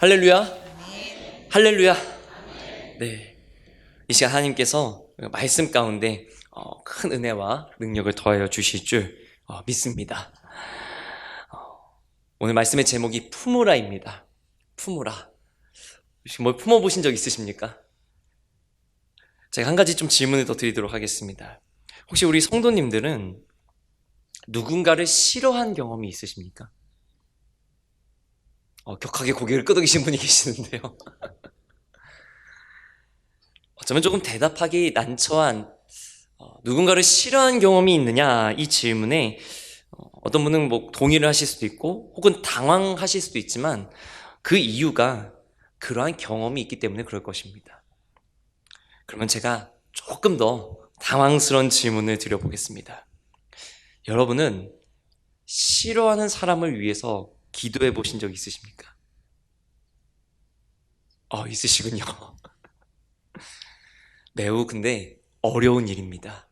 할렐루야. 할렐루야. 네. 이 시간 하나님께서 말씀 가운데 큰 은혜와 능력을 더하여 주실 줄 믿습니다. 오늘 말씀의 제목이 품으라입니다. 품으라. 혹시 뭘 품어보신 적 있으십니까? 제가 한 가지 좀 질문을 더 드리도록 하겠습니다. 혹시 우리 성도님들은 누군가를 싫어한 경험이 있으십니까? 격하게 고개를 끄덕이신 분이 계시는데요. 어쩌면 조금 대답하기 난처한 누군가를 싫어한 경험이 있느냐 이 질문에 어떤 분은 동의를 하실 수도 있고 혹은 당황하실 수도 있지만 그 이유가 그러한 경험이 있기 때문에 그럴 것입니다. 그러면 제가 조금 더 당황스러운 질문을 드려보겠습니다. 여러분은 싫어하는 사람을 위해서 기도해 보신 적 있으십니까? 있으시군요. 매우 근데 어려운 일입니다.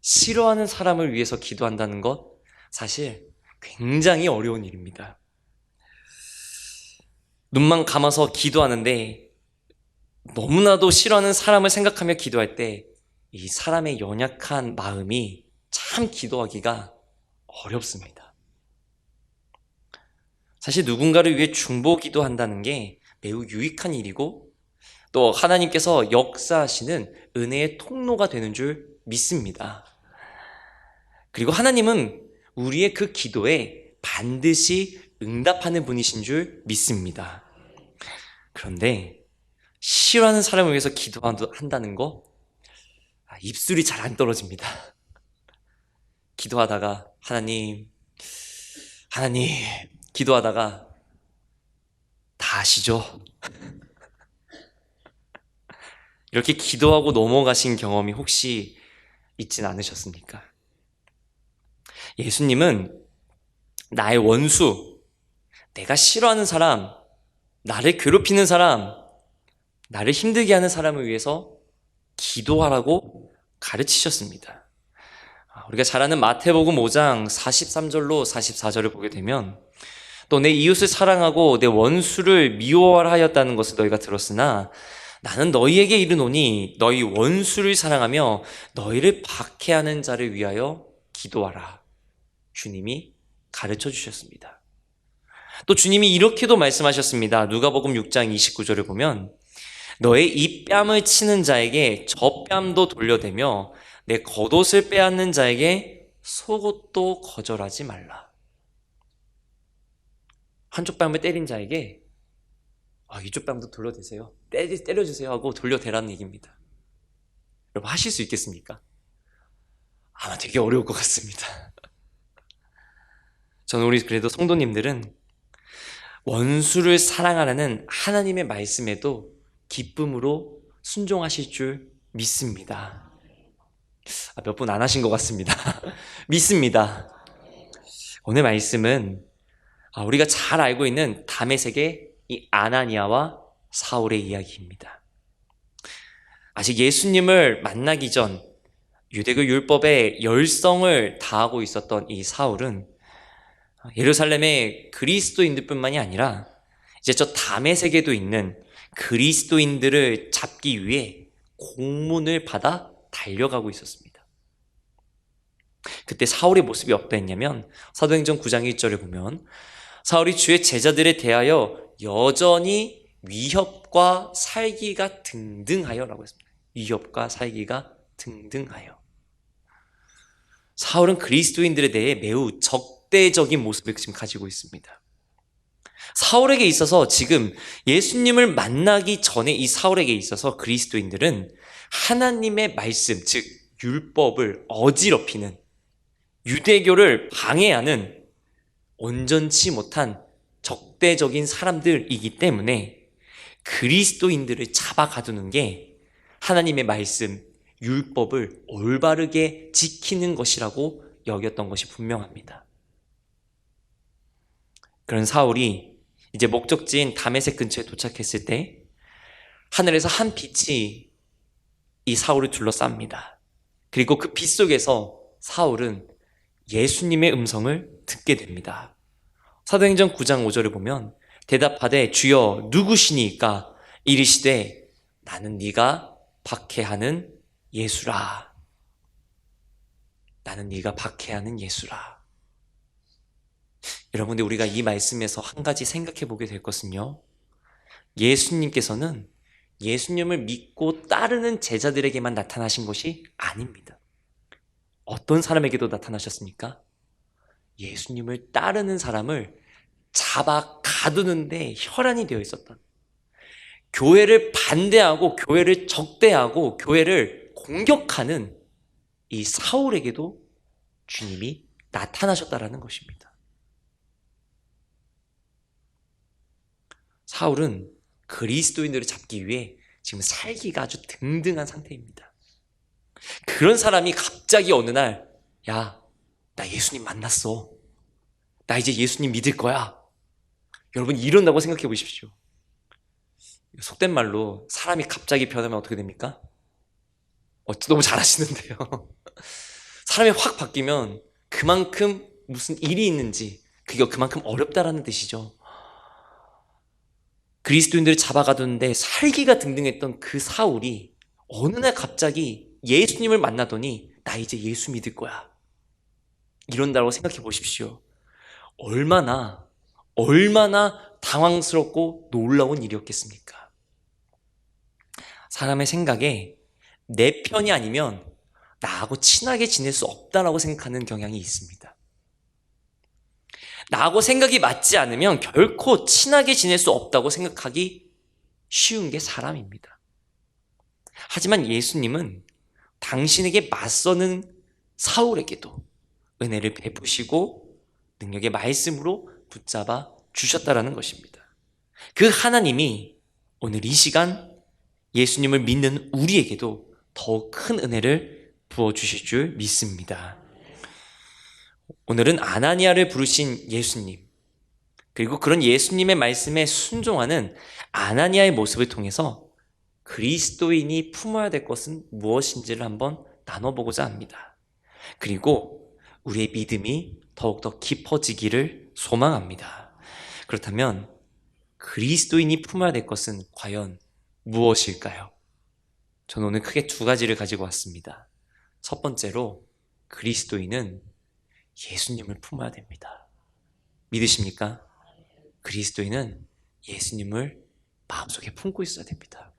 싫어하는 사람을 위해서 기도한다는 것 사실 굉장히 어려운 일입니다. 눈만 감아서 기도하는데 너무나도 싫어하는 사람을 생각하며 기도할 때 이 사람의 연약한 마음이 참 기도하기가 어렵습니다. 사실 누군가를 위해 중보 기도한다는 게 매우 유익한 일이고 또 하나님께서 역사하시는 은혜의 통로가 되는 줄 믿습니다. 그리고 하나님은 우리의 그 기도에 반드시 응답하는 분이신 줄 믿습니다. 그런데 싫어하는 사람을 위해서 기도한다는 거 입술이 잘 안 떨어집니다. 기도하다가 하나님 기도하다가 다 아시죠? 이렇게 기도하고 넘어가신 경험이 혹시 있진 않으셨습니까? 예수님은 나의 원수, 내가 싫어하는 사람, 나를 괴롭히는 사람, 나를 힘들게 하는 사람을 위해서 기도하라고 가르치셨습니다. 우리가 잘 아는 마태복음 5장 43절로 44절을 보게 되면 또 내 이웃을 사랑하고 내 원수를 미워하라 하였다는 것을 너희가 들었으나 나는 너희에게 이르노니 너희 원수를 사랑하며 너희를 박해하는 자를 위하여 기도하라. 주님이 가르쳐 주셨습니다. 또 주님이 이렇게도 말씀하셨습니다. 누가복음 6장 29절을 보면 너의 이 뺨을 치는 자에게 저 뺨도 돌려대며 내 겉옷을 빼앗는 자에게 속옷도 거절하지 말라. 한쪽 뺨을 때린 자에게 이쪽 뺨도 돌려대세요. 때려주세요 하고 돌려대라는 얘기입니다. 여러분 하실 수 있겠습니까? 아마 되게 어려울 것 같습니다. 저는 우리 그래도 성도님들은 원수를 사랑하라는 하나님의 말씀에도 기쁨으로 순종하실 줄 믿습니다. 몇 분 안 하신 것 같습니다. 믿습니다. 오늘 말씀은 우리가 잘 알고 있는 다메섹의 이 아나니아와 사울의 이야기입니다. 아직 예수님을 만나기 전 유대교 율법에 열성을 다하고 있었던 이 사울은 예루살렘의 그리스도인들뿐만이 아니라 이제 저 다메섹에도 있는 그리스도인들을 잡기 위해 공문을 받아 달려가고 있었습니다. 그때 사울의 모습이 어떠했냐면 사도행전 9장 1절을 보면 사울이 주의 제자들에 대하여 여전히 위협과 살기가 등등하여 라고 했습니다. 위협과 살기가 등등하여. 사울은 그리스도인들에 대해 매우 적대적인 모습을 지금 가지고 있습니다. 사울에게 있어서 지금 예수님을 만나기 전에 이 사울에게 있어서 그리스도인들은 하나님의 말씀, 즉 율법을 어지럽히는 유대교를 방해하는 온전치 못한 적대적인 사람들이기 때문에 그리스도인들을 잡아가두는 게 하나님의 말씀, 율법을 올바르게 지키는 것이라고 여겼던 것이 분명합니다. 그런 사울이 이제 목적지인 다메섹 근처에 도착했을 때 하늘에서 한 빛이 이 사울을 둘러쌉니다. 그리고 그 빛 속에서 사울은 예수님의 음성을 듣게 됩니다. 사도행전 9장 5절을 보면 대답하되 주여 누구시니까? 이르시되 나는 네가 박해하는 예수라. 나는 네가 박해하는 예수라. 여러분들, 우리가 이 말씀에서 한 가지 생각해 보게 될 것은요, 예수님께서는 예수님을 믿고 따르는 제자들에게만 나타나신 것이 아닙니다. 어떤 사람에게도 나타나셨습니까? 예수님을 따르는 사람을 잡아 가두는데 혈안이 되어 있었던, 교회를 반대하고 교회를 적대하고 교회를 공격하는 이 사울에게도 주님이 나타나셨다라는 것입니다. 사울은 그리스도인들을 잡기 위해 지금 살기가 아주 등등한 상태입니다. 그런 사람이 갑자기 어느 날, 야, 나 예수님 만났어. 나 이제 예수님 믿을 거야. 여러분, 이런다고 생각해 보십시오. 속된 말로 사람이 갑자기 변하면 어떻게 됩니까? 너무 잘하시는데요. 사람이 확 바뀌면 그만큼 무슨 일이 있는지, 그게 그만큼 어렵다라는 뜻이죠. 그리스도인들을 잡아가두는데 살기가 등등했던 그 사울이 어느 날 갑자기 예수님을 만나더니 나 이제 예수 믿을 거야, 이런다고 생각해 보십시오. 얼마나 당황스럽고 놀라운 일이었겠습니까? 사람의 생각에 내 편이 아니면 나하고 친하게 지낼 수 없다라고 생각하는 경향이 있습니다. 나하고 생각이 맞지 않으면 결코 친하게 지낼 수 없다고 생각하기 쉬운 게 사람입니다. 하지만 예수님은 당신에게 맞서는 사울에게도 은혜를 베푸시고 능력의 말씀으로 붙잡아 주셨다라는 것입니다. 그 하나님이 오늘 이 시간 예수님을 믿는 우리에게도 더 큰 은혜를 부어주실 줄 믿습니다. 오늘은 아나니아를 부르신 예수님, 그리고 그런 예수님의 말씀에 순종하는 아나니아의 모습을 통해서 그리스도인이 품어야 될 것은 무엇인지를 한번 나눠보고자 합니다. 그리고 우리의 믿음이 더욱더 깊어지기를 소망합니다. 그렇다면 그리스도인이 품어야 될 것은 과연 무엇일까요? 저는 오늘 크게 두 가지를 가지고 왔습니다. 첫 번째로, 그리스도인은 예수님을 품어야 됩니다. 믿으십니까? 그리스도인은 예수님을 마음속에 품고 있어야 됩니다.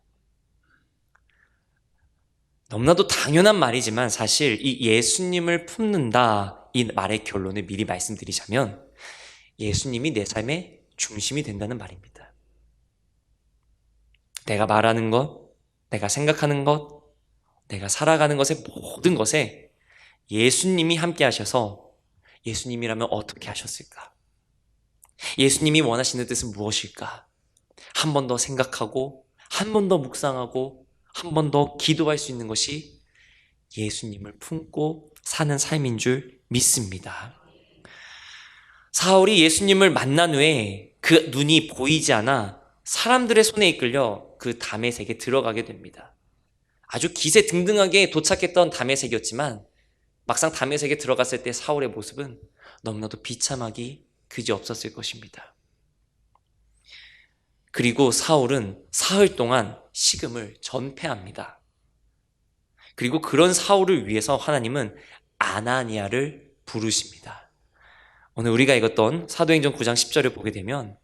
너무나도 당연한 말이지만 사실 이 예수님을 품는다, 이 말의 결론을 미리 말씀드리자면 예수님이 내 삶의 중심이 된다는 말입니다. 내가 말하는 것, 내가 생각하는 것, 내가 살아가는 것의 모든 것에 예수님이 함께 하셔서, 예수님이라면 어떻게 하셨을까? 예수님이 원하시는 뜻은 무엇일까? 한 번 더 생각하고, 한 번 더 묵상하고, 한 번 더 기도할 수 있는 것이 예수님을 품고 사는 삶인 줄 믿습니다. 사울이 예수님을 만난 후에 그 눈이 보이지 않아 사람들의 손에 이끌려 그 다메섹에 들어가게 됩니다. 아주 기세등등하게 도착했던 다메섹이었지만 막상 다메섹에 들어갔을 때 사울의 모습은 너무나도 비참하기 그지없었을 것입니다. 그리고 사울은 사흘 동안 식음을 전폐합니다. 그리고 그런 사울을 위해서 하나님은 아나니아를 부르십니다. 오늘 우리가 읽었던 사도행전 9장 10절을 보게 되면,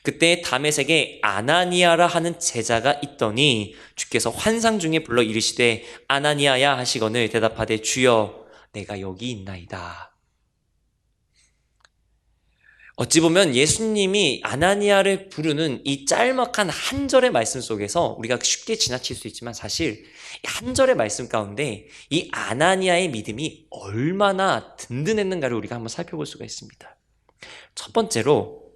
그때 다메섹에 아나니아라 하는 제자가 있더니 주께서 환상 중에 불러 이르시되 아나니아야 하시거늘 대답하되 주여 내가 여기 있나이다. 어찌 보면 예수님이 아나니아를 부르는 이 짤막한 한 절의 말씀 속에서 우리가 쉽게 지나칠 수 있지만, 사실 한 절의 말씀 가운데 이 아나니아의 믿음이 얼마나 든든했는가를 우리가 한번 살펴볼 수가 있습니다. 첫 번째로,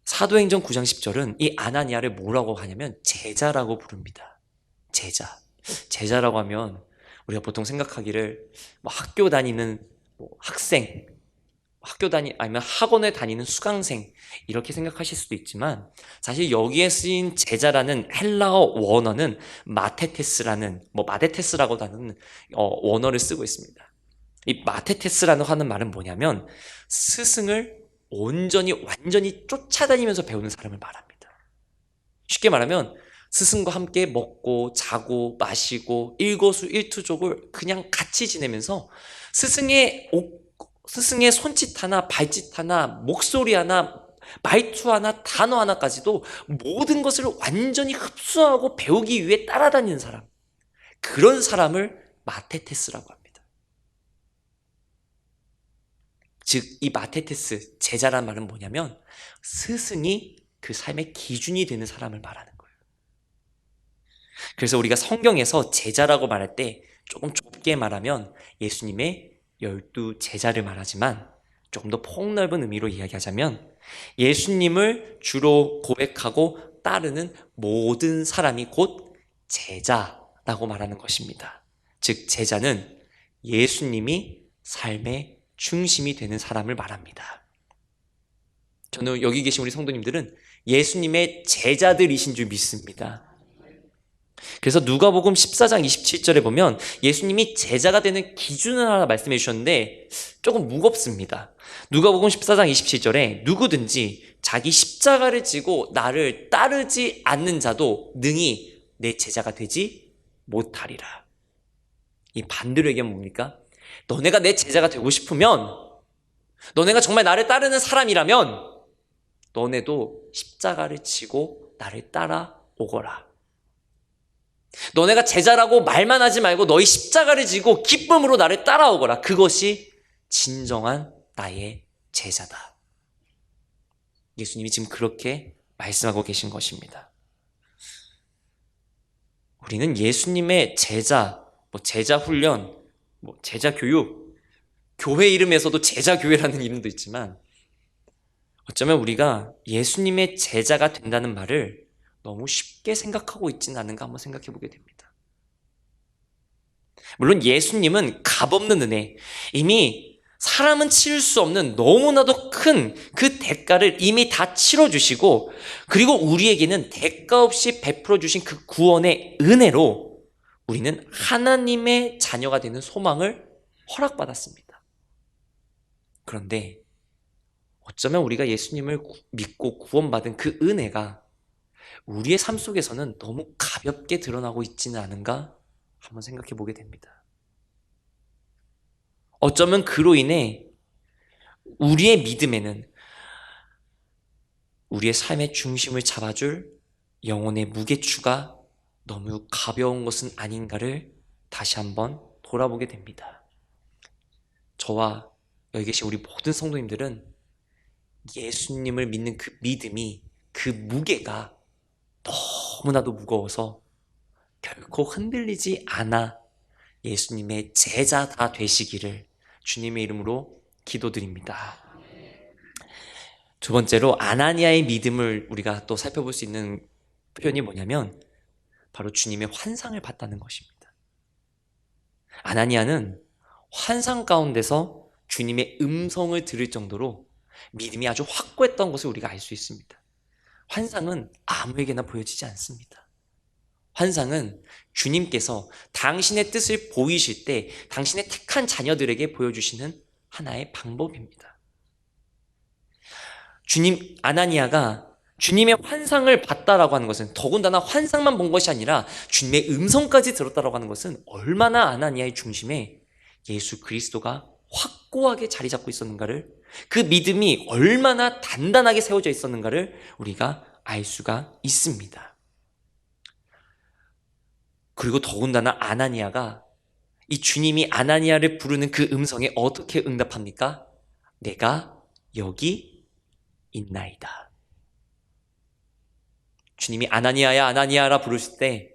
사도행전 9장 10절은 이 아나니아를 뭐라고 하냐면 제자라고 부릅니다. 제자라고 하면 우리가 보통 생각하기를 학교 다니는 학생, 아니면 학원에 다니는 수강생, 이렇게 생각하실 수도 있지만, 사실 여기에 쓰인 제자라는 헬라어 원어는 마테테스라고 하는 원어를 쓰고 있습니다. 이 마테테스라는 하는 말은 뭐냐면 스승을 온전히 완전히 쫓아다니면서 배우는 사람을 말합니다. 쉽게 말하면 스승과 함께 먹고 자고 마시고 일거수일투족을 그냥 같이 지내면서 스승의 손짓 하나, 발짓 하나, 목소리 하나, 말투 하나, 단어 하나까지도 모든 것을 완전히 흡수하고 배우기 위해 따라다니는 사람, 그런 사람을 마테테스라고 합니다. 즉, 이 마테테스, 제자란 말은 뭐냐면 스승이 그 삶의 기준이 되는 사람을 말하는 거예요. 그래서 우리가 성경에서 제자라고 말할 때 조금 좁게 말하면 예수님의 12 제자를 말하지만, 조금 더 폭넓은 의미로 이야기하자면 예수님을 주로 고백하고 따르는 모든 사람이 곧 제자라고 말하는 것입니다. 즉, 제자는 예수님이 삶의 중심이 되는 사람을 말합니다. 저는 여기 계신 우리 성도님들은 예수님의 제자들이신 줄 믿습니다. 그래서 누가복음 14장 27절에 보면 예수님이 제자가 되는 기준을 하나 말씀해 주셨는데 조금 무겁습니다. 누가복음 14장 27절에 누구든지 자기 십자가를 지고 나를 따르지 않는 자도 능히 내 제자가 되지 못하리라. 이 반대로 얘기하면 뭡니까? 너네가 내 제자가 되고 싶으면, 너네가 정말 나를 따르는 사람이라면 너네도 십자가를 지고 나를 따라오거라. 너네가 제자라고 말만 하지 말고 너희 십자가를 지고 기쁨으로 나를 따라오거라. 그것이 진정한 나의 제자다. 예수님이 지금 그렇게 말씀하고 계신 것입니다. 우리는 예수님의 제자, 제자 훈련, 제자 교육, 교회 이름에서도 제자 교회라는 이름도 있지만, 어쩌면 우리가 예수님의 제자가 된다는 말을 너무 쉽게 생각하고 있지는 않은가 한번 생각해 보게 됩니다. 물론 예수님은 값없는 은혜, 이미 사람은 치를 수 없는 너무나도 큰 그 대가를 이미 다 치러주시고, 그리고 우리에게는 대가 없이 베풀어 주신 그 구원의 은혜로 우리는 하나님의 자녀가 되는 소망을 허락받았습니다. 그런데 어쩌면 우리가 예수님을 믿고 구원받은 그 은혜가 우리의 삶 속에서는 너무 가볍게 드러나고 있지는 않은가 한번 생각해 보게 됩니다. 어쩌면 그로 인해 우리의 믿음에는 우리의 삶의 중심을 잡아줄 영혼의 무게추가 너무 가벼운 것은 아닌가를 다시 한번 돌아보게 됩니다. 저와 여기 계신 우리 모든 성도님들은 예수님을 믿는 그 믿음이, 그 무게가 너무나도 무거워서 결코 흔들리지 않아 예수님의 제자가 되시기를 주님의 이름으로 기도드립니다. 두 번째로 아나니아의 믿음을 우리가 또 살펴볼 수 있는 표현이 뭐냐면 바로 주님의 환상을 봤다는 것입니다. 아나니아는 환상 가운데서 주님의 음성을 들을 정도로 믿음이 아주 확고했던 것을 우리가 알 수 있습니다. 환상은 아무에게나 보여지지 않습니다. 환상은 주님께서 당신의 뜻을 보이실 때 당신의 택한 자녀들에게 보여주시는 하나의 방법입니다. 아나니아가 주님의 환상을 봤다라고 하는 것은, 더군다나 환상만 본 것이 아니라 주님의 음성까지 들었다라고 하는 것은 얼마나 아나니아의 중심에 예수 그리스도가 확고하게 자리 잡고 있었는가를, 그 믿음이 얼마나 단단하게 세워져 있었는가를 우리가 알 수가 있습니다. 그리고 더군다나 아나니아가 이 주님이 아나니아를 부르는 그 음성에 어떻게 응답합니까? 내가 여기 있나이다. 주님이 아나니아야 아나니아라 부르실 때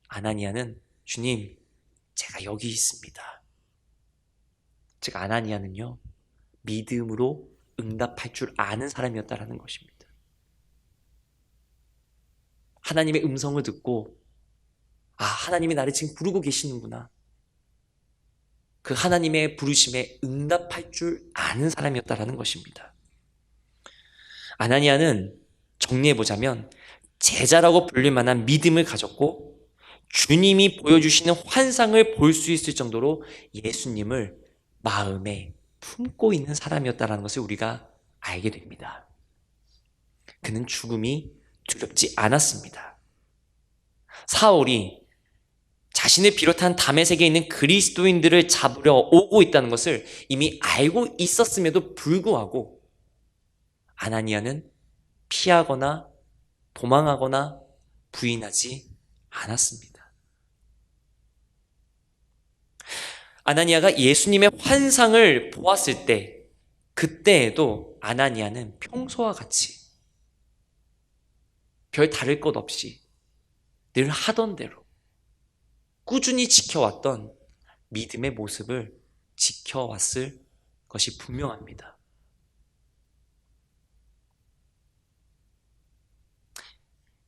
아나니아는 주님, 제가 여기 있습니다. 즉 아나니아는요, 믿음으로 응답할 줄 아는 사람이었다라는 것입니다. 하나님의 음성을 듣고, 하나님이 나를 지금 부르고 계시는구나, 그 하나님의 부르심에 응답할 줄 아는 사람이었다라는 것입니다. 아나니아는 정리해보자면 제자라고 불릴 만한 믿음을 가졌고, 주님이 보여주시는 환상을 볼 수 있을 정도로 예수님을 마음에 품고 있는 사람이었다는 것을 우리가 알게 됩니다. 그는 죽음이 두렵지 않았습니다. 사울이 자신을 비롯한 다메섹에 있는 그리스도인들을 잡으려 오고 있다는 것을 이미 알고 있었음에도 불구하고 아나니아는 피하거나 도망하거나 부인하지 않았습니다. 아나니아가 예수님의 환상을 보았을 때, 그때에도 아나니아는 평소와 같이 별 다를 것 없이 늘 하던 대로 꾸준히 지켜왔던 믿음의 모습을 지켜왔을 것이 분명합니다.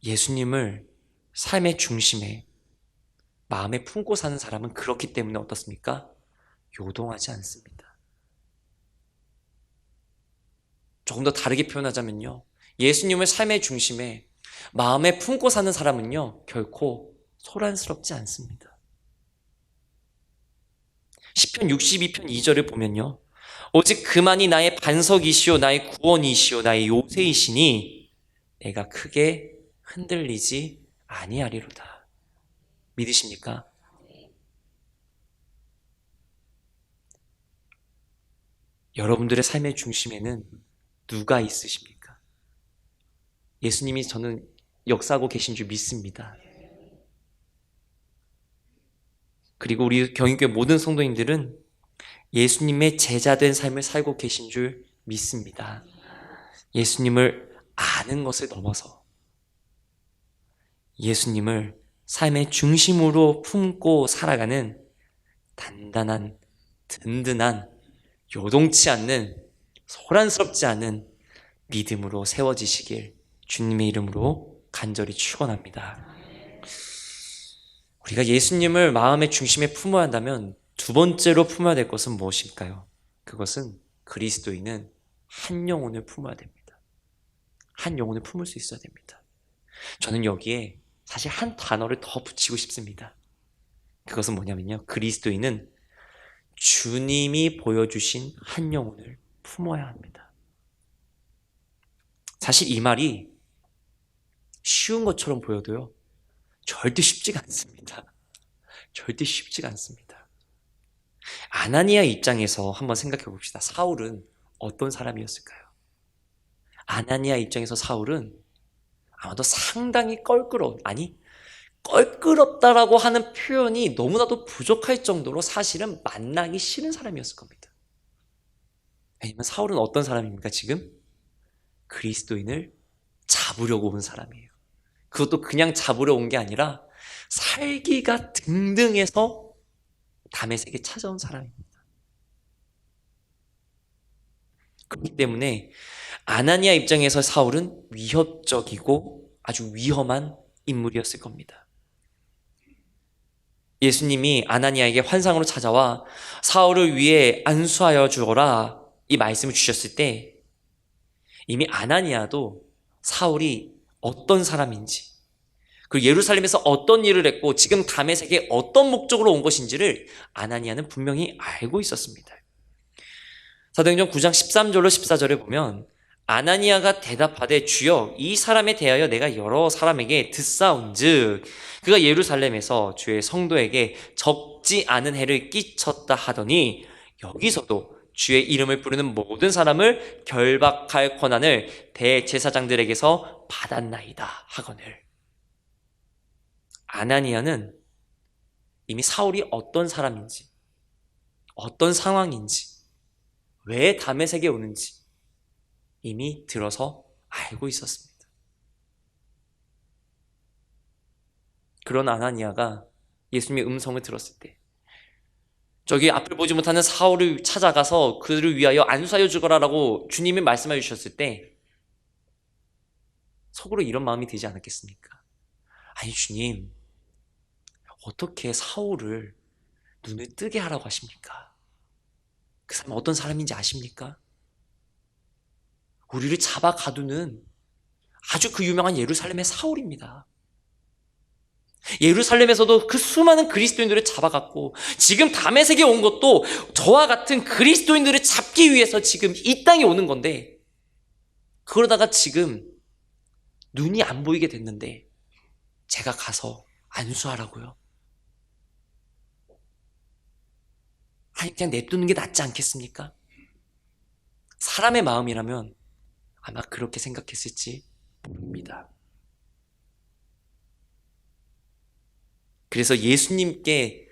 예수님을 삶의 중심에 마음에 품고 사는 사람은 그렇기 때문에 어떻습니까? 요동하지 않습니다. 조금 더 다르게 표현하자면요, 예수님을 삶의 중심에 마음에 품고 사는 사람은요, 결코 소란스럽지 않습니다. 시편 62편 2절을 보면요, 오직 그만이 나의 반석이시오 나의 구원이시오 나의 요새이시니 내가 크게 흔들리지 아니하리로다. 믿으십니까? 여러분들의 삶의 중심에는 누가 있으십니까? 예수님이 저는 역사하고 계신 줄 믿습니다. 그리고 우리 경인교회 모든 성도님들은 예수님의 제자된 삶을 살고 계신 줄 믿습니다. 예수님을 아는 것을 넘어서 예수님을 삶의 중심으로 품고 살아가는 단단한, 든든한, 요동치 않는, 소란스럽지 않은 믿음으로 세워지시길 주님의 이름으로 간절히 축원합니다. 우리가 예수님을 마음의 중심에 품어야 한다면 두 번째로 품어야 될 것은 무엇일까요? 그것은 그리스도인은 한 영혼을 품어야 됩니다. 한 영혼을 품을 수 있어야 됩니다. 저는 여기에 사실 한 단어를 더 붙이고 싶습니다. 그것은 뭐냐면요, 그리스도인은 주님이 보여주신 한 영혼을 품어야 합니다. 사실 이 말이 쉬운 것처럼 보여도요, 절대 쉽지가 않습니다. 절대 쉽지가 않습니다. 아나니아 입장에서 한번 생각해 봅시다. 사울은 어떤 사람이었을까요? 아나니아 입장에서 사울은 아마도 상당히 껄끄럽다라고 하는 표현이 너무나도 부족할 정도로 사실은 만나기 싫은 사람이었을 겁니다. 왜냐면 사울은 어떤 사람입니까, 지금? 그리스도인을 잡으려고 온 사람이에요. 그것도 그냥 잡으러 온 게 아니라 살기가 등등해서 다메섹에 찾아온 사람입니다. 그렇기 때문에 아나니아 입장에서 사울은 위협적이고 아주 위험한 인물이었을 겁니다. 예수님이 아나니아에게 환상으로 찾아와 사울을 위해 안수하여 주어라 이 말씀을 주셨을 때 이미 아나니아도 사울이 어떤 사람인지, 그리고 예루살렘에서 어떤 일을 했고 지금 다메섹에 어떤 목적으로 온 것인지를 아나니아는 분명히 알고 있었습니다. 사도행전 9장 13절로 14절에 보면 아나니아가 대답하되 주여 이 사람에 대하여 내가 여러 사람에게 듣사온즉 그가 예루살렘에서 주의 성도에게 적지 않은 해를 끼쳤다 하더니 여기서도 주의 이름을 부르는 모든 사람을 결박할 권한을 대제사장들에게서 받았나이다 하거늘. 아나니아는 이미 사울이 어떤 사람인지, 어떤 상황인지, 왜 다메섹에 오는지 이미 들어서 알고 있었습니다. 그런 아나니아가 예수님의 음성을 들었을 때 저기 앞을 보지 못하는 사울을 찾아가서 그를 위하여 안수하여 주거라라고 주님이 말씀해 주셨을 때 속으로 이런 마음이 들지 않았겠습니까? 아니 주님, 어떻게 사울을 눈을 뜨게 하라고 하십니까? 그 사람이 어떤 사람인지 아십니까? 우리를 잡아 가두는 아주 그 유명한 예루살렘의 사울입니다. 예루살렘에서도 그 수많은 그리스도인들을 잡아갔고 지금 다메섹에 온 것도 저와 같은 그리스도인들을 잡기 위해서 지금 이 땅에 오는 건데 그러다가 지금 눈이 안 보이게 됐는데 제가 가서 안수하라고요? 아니, 그냥 냅두는 게 낫지 않겠습니까? 사람의 마음이라면 아마 그렇게 생각했을지 모릅니다. 그래서 예수님께서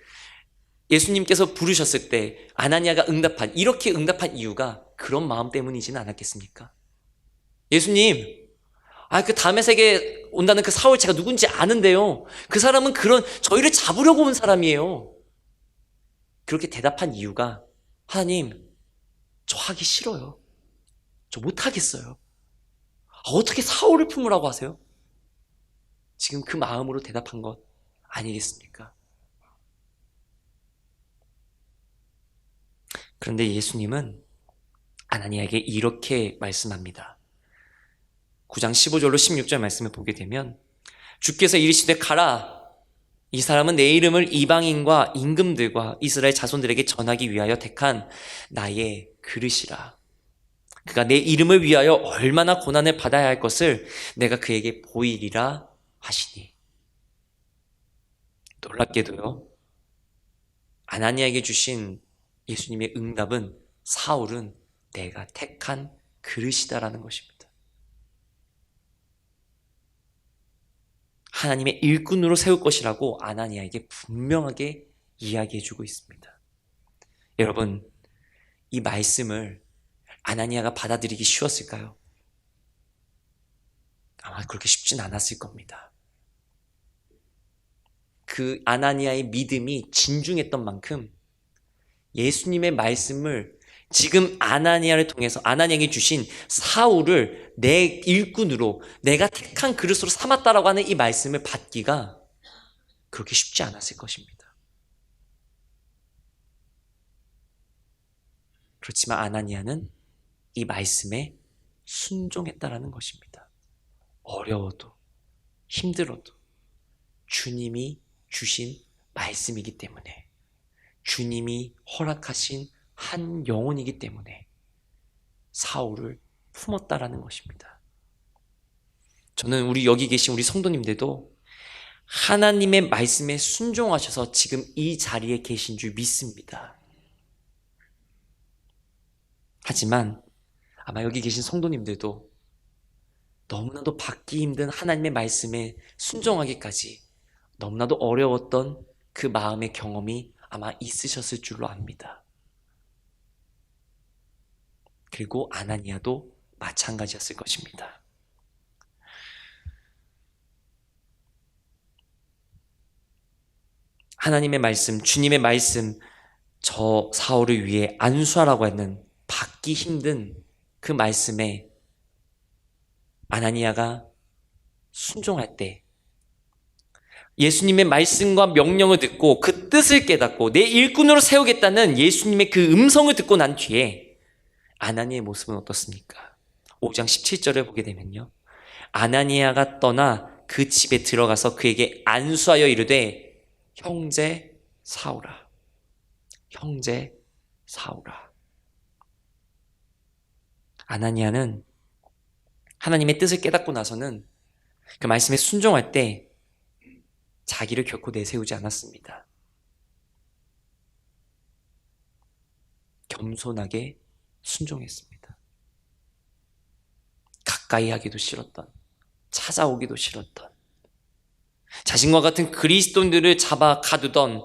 부르셨을 때 아나니아가 이렇게 응답한 이유가 그런 마음 때문이지는 않았겠습니까? 예수님, 그 다음의 세계에 온다는 그 사울 제가 누군지 아는데요. 그 사람은 저희를 잡으려고 온 사람이에요. 그렇게 대답한 이유가 하나님, 저 하기 싫어요. 저 못하겠어요. 어떻게 사울을 품으라고 하세요? 지금 그 마음으로 대답한 것 아니겠습니까? 그런데 예수님은 아나니아에게 이렇게 말씀합니다. 9장 15절로 16절 말씀을 보게 되면 주께서 이르시되 가라. 이 사람은 내 이름을 이방인과 임금들과 이스라엘 자손들에게 전하기 위하여 택한 나의 그릇이라. 그가 내 이름을 위하여 얼마나 고난을 받아야 할 것을 내가 그에게 보이리라 하시니. 놀랍게도요, 아나니아에게 주신 예수님의 응답은 사울은 내가 택한 그릇이다라는 것입니다. 하나님의 일꾼으로 세울 것이라고 아나니아에게 분명하게 이야기해주고 있습니다. 여러분, 이 말씀을 아나니아가 받아들이기 쉬웠을까요? 아마 그렇게 쉽진 않았을 겁니다. 그 아나니아의 믿음이 진중했던 만큼 예수님의 말씀을 지금 아나니아를 통해서 아나니아에게 주신 사울을 내 일꾼으로 내가 택한 그릇으로 삼았다라고 하는 이 말씀을 받기가 그렇게 쉽지 않았을 것입니다. 그렇지만 아나니아는 이 말씀에 순종했다라는 것입니다. 어려워도 힘들어도 주님이 주신 말씀이기 때문에, 주님이 허락하신 한 영혼이기 때문에 사울을 품었다라는 것입니다. 저는 여기 계신 우리 성도님들도 하나님의 말씀에 순종하셔서 지금 이 자리에 계신 줄 믿습니다. 하지만 아마 여기 계신 성도님들도 너무나도 받기 힘든 하나님의 말씀에 순종하기까지 너무나도 어려웠던 그 마음의 경험이 아마 있으셨을 줄로 압니다. 그리고 아나니아도 마찬가지였을 것입니다. 하나님의 말씀, 주님의 말씀, 저 사울을 위해 안수하라고 하는 받기 힘든 그 말씀에 아나니아가 순종할 때 예수님의 말씀과 명령을 듣고 그 뜻을 깨닫고 내 일꾼으로 세우겠다는 예수님의 그 음성을 듣고 난 뒤에 아나니아의 모습은 어떻습니까? 5장 17절을 보게 되면요, 아나니아가 떠나 그 집에 들어가서 그에게 안수하여 이르되 형제 사울아, 형제 사울아. 아나니아는 하나님의 뜻을 깨닫고 나서는 그 말씀에 순종할 때 자기를 결코 내세우지 않았습니다. 겸손하게 순종했습니다. 가까이 하기도 싫었던, 찾아오기도 싫었던, 자신과 같은 그리스도인들을 잡아 가두던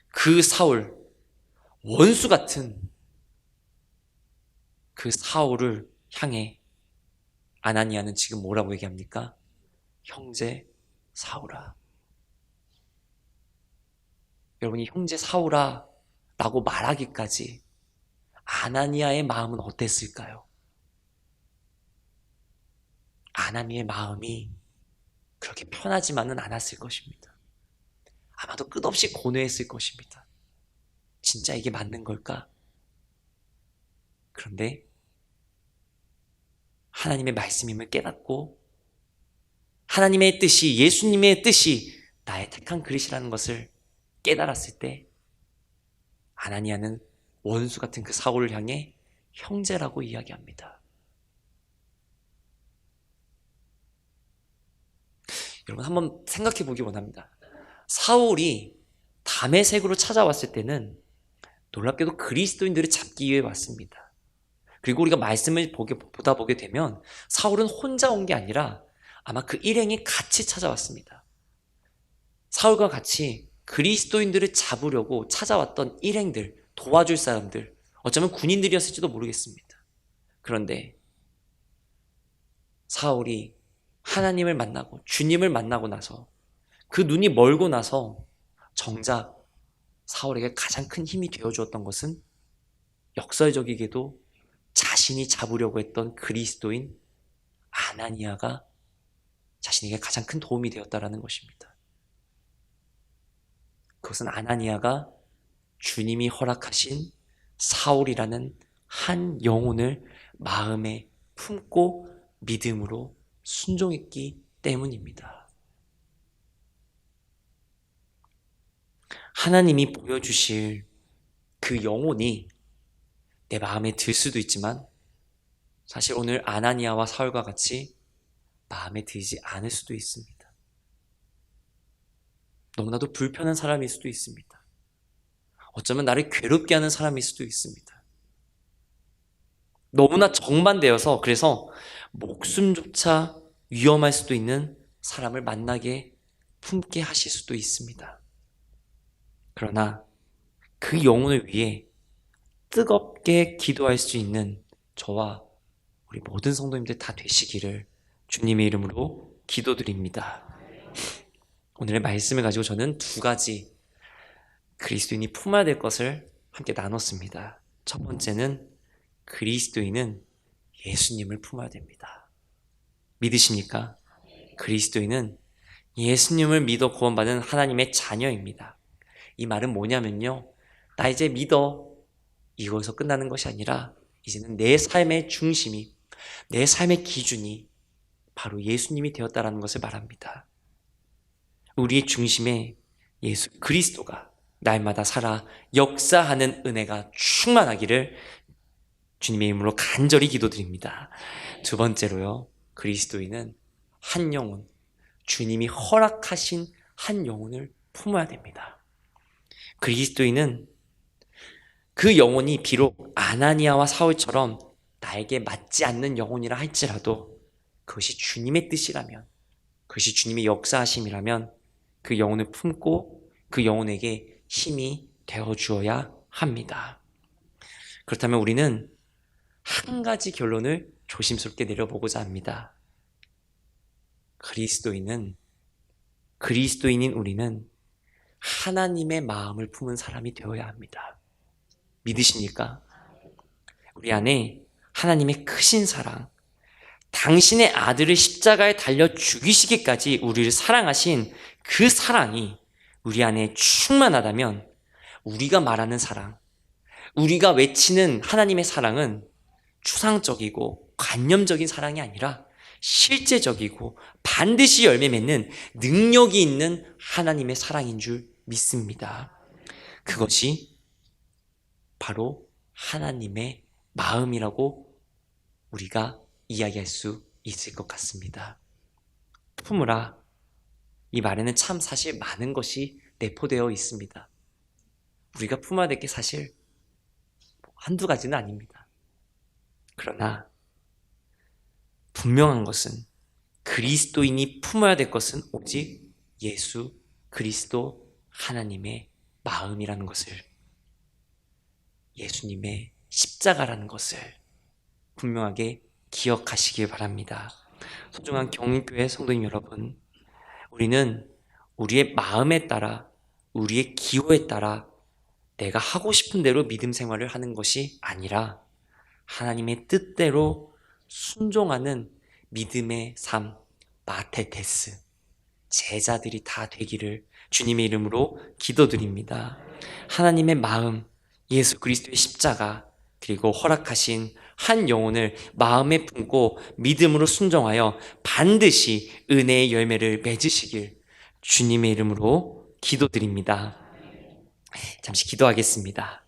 그 사울, 원수 같은 그 사울을 향해 아나니아는 지금 뭐라고 얘기합니까? 형제 사울아. 여러분이 형제 사울아 라고 말하기까지 아나니아의 마음은 어땠을까요? 아나니아의 마음이 그렇게 편하지만은 않았을 것입니다. 아마도 끝없이 고뇌했을 것입니다. 진짜 이게 맞는 걸까? 그런데 하나님의 말씀임을 깨닫고 하나님의 뜻이, 예수님의 뜻이 나의 택한 그릇이라는 것을 깨달았을 때 아나니아는 원수 같은 그 사울을 향해 형제라고 이야기합니다. 여러분 한번 생각해 보기 원합니다. 사울이 다메섹으로 찾아왔을 때는 놀랍게도 그리스도인들을 잡기 위해 왔습니다. 그리고 우리가 말씀을 보다 보게 되면 사울은 혼자 온 게 아니라 아마 그 일행이 같이 찾아왔습니다. 사울과 같이 그리스도인들을 잡으려고 찾아왔던 일행들, 도와줄 사람들, 어쩌면 군인들이었을지도 모르겠습니다. 그런데 사울이 하나님을 만나고 주님을 만나고 나서 그 눈이 멀고 나서 정작 사울에게 가장 큰 힘이 되어주었던 것은 역설적이게도 자신이 잡으려고 했던 그리스도인 아나니아가 자신에게 가장 큰 도움이 되었다라는 것입니다. 그것은 아나니아가 주님이 허락하신 사울이라는 한 영혼을 마음에 품고 믿음으로 순종했기 때문입니다. 하나님이 보여주실 그 영혼이 내 마음에 들 수도 있지만 사실 오늘 아나니아와 사울과 같이 마음에 들지 않을 수도 있습니다. 너무나도 불편한 사람일 수도 있습니다. 어쩌면 나를 괴롭게 하는 사람일 수도 있습니다. 너무나 정반대여서 그래서 목숨조차 위험할 수도 있는 사람을 만나게 품게 하실 수도 있습니다. 그러나 그 영혼을 위해 뜨겁게 기도할 수 있는 저와 우리 모든 성도님들 다 되시기를 주님의 이름으로 기도드립니다. 오늘의 말씀을 가지고 저는 두 가지 그리스도인이 품어야 될 것을 함께 나눴습니다. 첫 번째는 그리스도인은 예수님을 품어야 됩니다. 믿으십니까? 그리스도인은 예수님을 믿어 구원받은 하나님의 자녀입니다. 이 말은 뭐냐면요, 나 이제 믿어 이거에서 끝나는 것이 아니라 이제는 내 삶의 중심이, 내 삶의 기준이 바로 예수님이 되었다라는 것을 말합니다. 우리의 중심에 예수 그리스도가 날마다 살아 역사하는 은혜가 충만하기를 주님의 이름으로 간절히 기도드립니다. 두 번째로요, 그리스도인은 한 영혼, 주님이 허락하신 한 영혼을 품어야 됩니다. 그리스도인은 그 영혼이 비록 아나니아와 사울처럼 나에게 맞지 않는 영혼이라 할지라도 그것이 주님의 뜻이라면, 그것이 주님의 역사하심이라면 그 영혼을 품고 그 영혼에게 힘이 되어주어야 합니다. 그렇다면 우리는 한 가지 결론을 조심스럽게 내려보고자 합니다. 그리스도인인 우리는 하나님의 마음을 품은 사람이 되어야 합니다. 믿으십니까? 우리 안에 하나님의 크신 사랑, 당신의 아들을 십자가에 달려 죽이시기까지 우리를 사랑하신 그 사랑이 우리 안에 충만하다면 우리가 말하는 사랑, 우리가 외치는 하나님의 사랑은 추상적이고 관념적인 사랑이 아니라 실제적이고 반드시 열매 맺는 능력이 있는 하나님의 사랑인 줄 믿습니다. 그것이 바로 하나님의 마음이라고 우리가 이야기할 수 있을 것 같습니다. 품으라, 이 말에는 참 사실 많은 것이 내포되어 있습니다. 우리가 품어야 될 게 사실 한두 가지는 아닙니다. 그러나 분명한 것은 그리스도인이 품어야 될 것은 오직 예수 그리스도 하나님의 마음이라는 것을, 예수님의 십자가라는 것을 분명하게 기억하시길 바랍니다. 소중한 경인교회 성도님 여러분, 우리는 우리의 마음에 따라, 우리의 기호에 따라 내가 하고 싶은 대로 믿음 생활을 하는 것이 아니라 하나님의 뜻대로 순종하는 믿음의 삶, 마테테스, 제자들이 다 되기를 주님의 이름으로 기도드립니다. 하나님의 마음, 예수 그리스도의 십자가, 그리고 허락하신 한 영혼을 마음에 품고 믿음으로 순종하여 반드시 은혜의 열매를 맺으시길 주님의 이름으로 기도드립니다. 잠시 기도하겠습니다.